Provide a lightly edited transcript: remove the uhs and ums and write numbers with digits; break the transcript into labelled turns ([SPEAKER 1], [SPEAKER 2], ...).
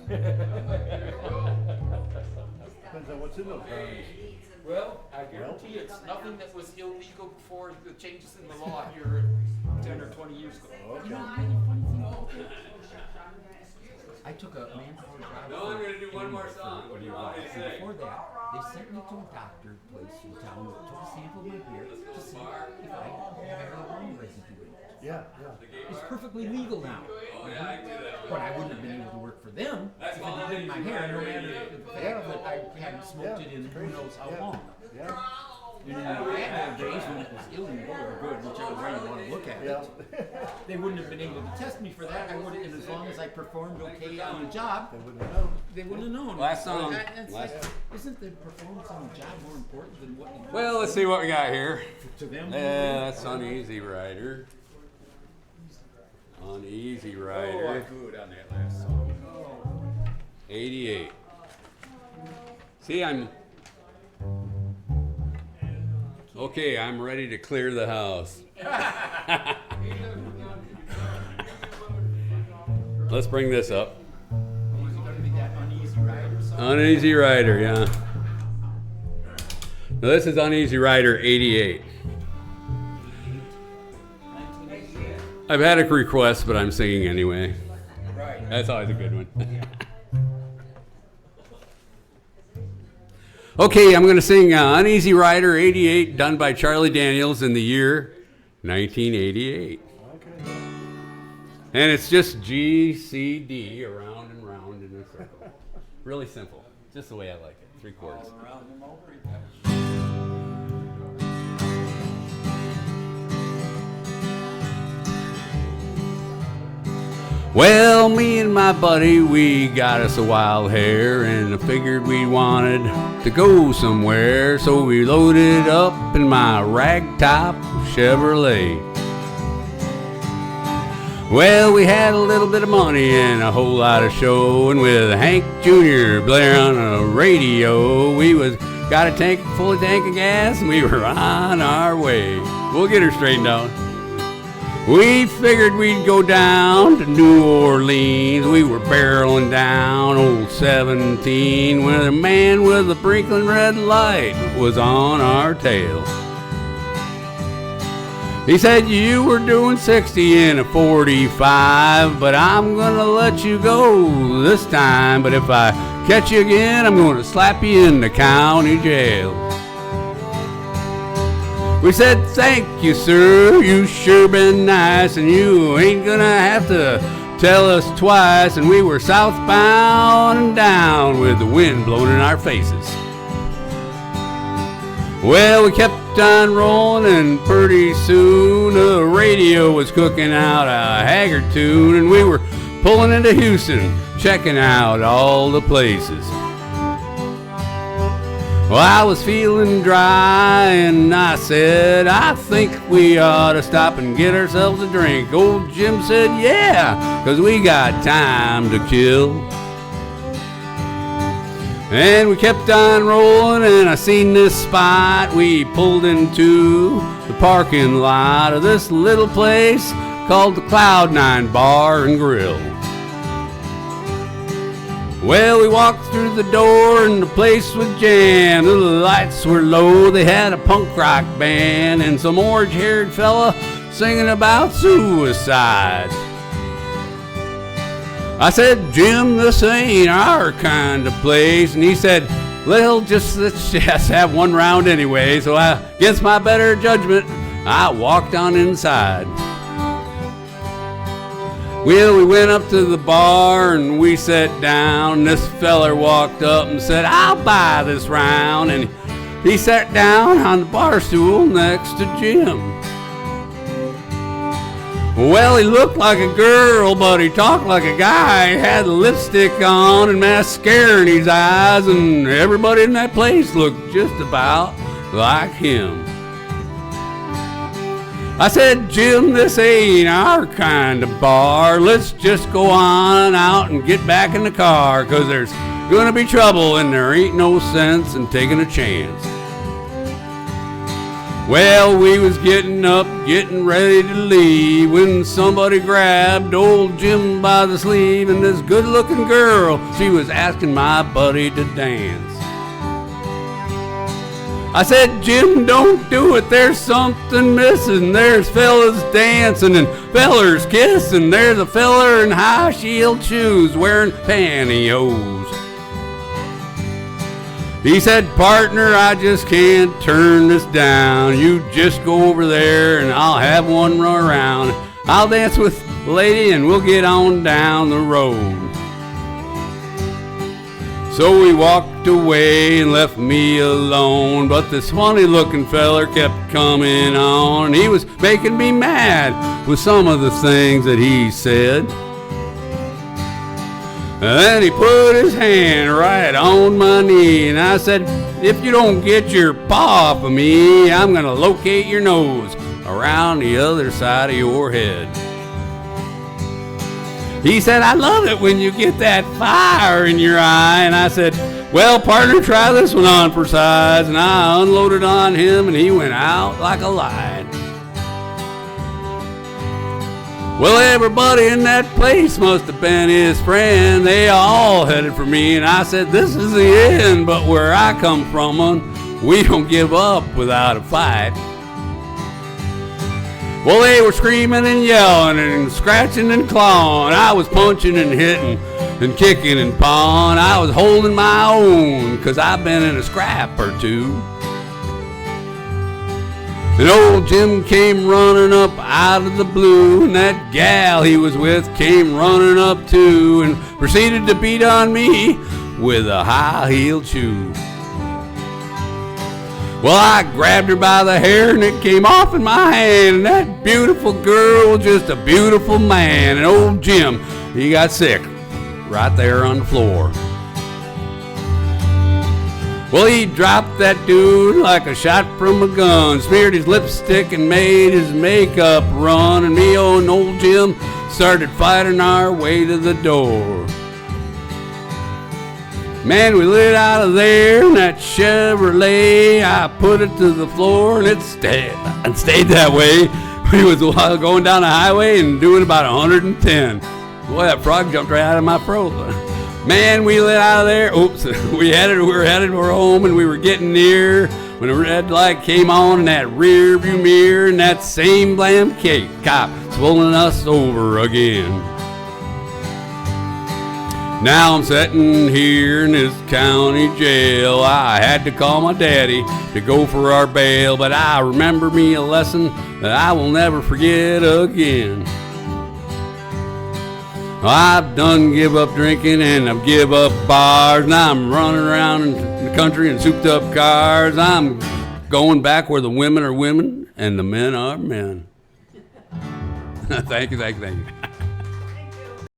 [SPEAKER 1] Depends on what's in those brownies.
[SPEAKER 2] Well, I guarantee it's nothing that was illegal before the changes in the law here 10 or 20 years ago.
[SPEAKER 1] Okay.
[SPEAKER 3] You know, really funny thing about it? I took a manpower job.
[SPEAKER 4] No, I'm gonna do one more song. What do you want me to say?
[SPEAKER 3] Before that, they sent me to a doctor place in town that took a sample of my hair to see if I had a lung residue in it.
[SPEAKER 1] Yeah, yeah.
[SPEAKER 3] It's perfectly legal now.
[SPEAKER 4] Oh yeah, I can do that.
[SPEAKER 3] But I wouldn't have been able to work for them
[SPEAKER 4] That's
[SPEAKER 3] if
[SPEAKER 4] all
[SPEAKER 3] it had been my hair, no matter the fact
[SPEAKER 1] Yeah.
[SPEAKER 3] that I hadn't smoked it in who knows how
[SPEAKER 1] Yeah.
[SPEAKER 3] long.
[SPEAKER 1] Yeah.
[SPEAKER 3] And in the bad old days when it was illegal or good, whichever way you want to look at
[SPEAKER 1] Yeah.
[SPEAKER 3] it, they wouldn't have been able to test me for that. I would have, and as long as I performed okay on the job,
[SPEAKER 1] They wouldn't know.
[SPEAKER 3] they wouldn't have known.
[SPEAKER 4] Last song.
[SPEAKER 3] Isn't the performance on the job more important than what you do?
[SPEAKER 4] Well, let's see what we got here.
[SPEAKER 3] To them?
[SPEAKER 4] That's Uneasy Rider. Uneasy
[SPEAKER 3] Oh, I
[SPEAKER 4] Rider.
[SPEAKER 3] good on that last song.
[SPEAKER 4] 88. See, okay, I'm ready to clear the house. Let's bring this up.
[SPEAKER 3] Is it going to be that Uneasy Rider song?
[SPEAKER 4] Uneasy Rider, yeah. Now this is Uneasy Rider 88.
[SPEAKER 3] 1988.
[SPEAKER 4] I've had a request, but I'm singing anyway.
[SPEAKER 3] Right.
[SPEAKER 4] That's always a good one. Okay, I'm going to sing Uneasy Rider 88, done by Charlie Daniels in the year 1988.
[SPEAKER 1] Okay.
[SPEAKER 4] And it's just G, C, D, around and round in a circle. Really simple, just the way I like it, 3 chords.
[SPEAKER 3] Around them over.
[SPEAKER 4] Well, me and my buddy, we got us a wild hare, and I figured we wanted to go somewhere, so we loaded up in my ragtop Chevrolet. Well, we had a little bit of money and a whole lot of show, and with Hank Jr. blaring on the radio, we got a tank full of gas, and we were on our way. We'll get her straightened out. We figured we'd go down to New Orleans. We were barreling down old 17 when a man with a blinking red light was on our tail. He said, you were doing 60 in a 45, but I'm gonna let you go this time. But if I catch you again, I'm gonna slap you in the county jail. We said, thank you, sir, you sure been nice, and you ain't gonna have to tell us twice. And we were southbound and down with the wind blowing in our faces. Well, we kept on rolling, and pretty soon the radio was cooking out a Haggard tune, and we were pulling into Houston, checking out all the places. Well, I was feeling dry, and I said, I think we ought to stop and get ourselves a drink. Old Jim said, yeah, 'cause we got time to kill. And we kept on rolling, and I seen this spot. We pulled into the parking lot of this little place called the Cloud9 Bar and Grill. Well, we walked through the door and the place was jammed. The lights were low, they had a punk rock band and some orange-haired fella singing about suicide. I said, Jim, this ain't our kind of place. And he said, well, let's just have one round anyway. So against my better judgment, I walked on inside. Well, we went up to the bar and we sat down. This feller walked up and said, I'll buy this round. And he sat down on the bar stool next to Jim. Well, he looked like a girl, but he talked like a guy. He had lipstick on and mascara in his eyes, and everybody in that place looked just about like him. I said, Jim, this ain't our kind of bar. Let's just go on out and get back in the car, 'cause there's gonna be trouble and there ain't no sense in taking a chance. Well, we was getting up, getting ready to leave, when somebody grabbed old Jim by the sleeve, and this good-looking girl, she was asking my buddy to dance. I said, Jim, don't do it, there's something missing. There's fellas dancing and fellers kissing. There's a feller in high-heeled shoes wearing pantyhose. He said, partner, I just can't turn this down. You just go over there and I'll have one run around. I'll dance with the lady and we'll get on down the road. So we walked away and left me alone, but this funny looking feller kept coming on. He was making me mad with some of the things that he said. And then he put his hand right on my knee, and I said, if you don't get your paw off of me, I'm gonna locate your nose around the other side of your head. He said, I love it when you get that fire in your eye. And I said, well, partner, try this one on for size. And I unloaded on him, and he went out like a light. Well, everybody in that place must have been his friend. They all headed for me, and I said, this is the end. But where I come from, we don't give up without a fight. Well, they were screaming and yelling and scratching and clawing. I was punching and hitting and kicking and pawing. I was holding my own, 'cause I've been in a scrap or two. And old Jim came running up out of the blue, and that gal he was with came running up too, and proceeded to beat on me with a high-heeled shoe. Well, I grabbed her by the hair and it came off in my hand, and that beautiful girl was just a beautiful man. And old Jim, he got sick right there on the floor. Well, he dropped that dude like a shot from a gun, smeared his lipstick and made his makeup run, and me and old Jim started fighting our way to the door. Man, we lit out of there in that Chevrolet. I put it to the floor and it stayed that way. We was going down the highway and doing about 110. Boy, that frog jumped right out of my throat. Man, we lit out of there. Oops, we were headed for home, and we were getting near when a red light came on in that rear view mirror, and that same blam cop pulling us over again. Now I'm sitting here in this county jail. I had to call my daddy to go for our bail, but I remember me a lesson that I will never forget again. I've done give up drinking and I've give up bars. Now I'm running around in the country in souped up cars. I'm going back where the women are women and the men are men. Thank you.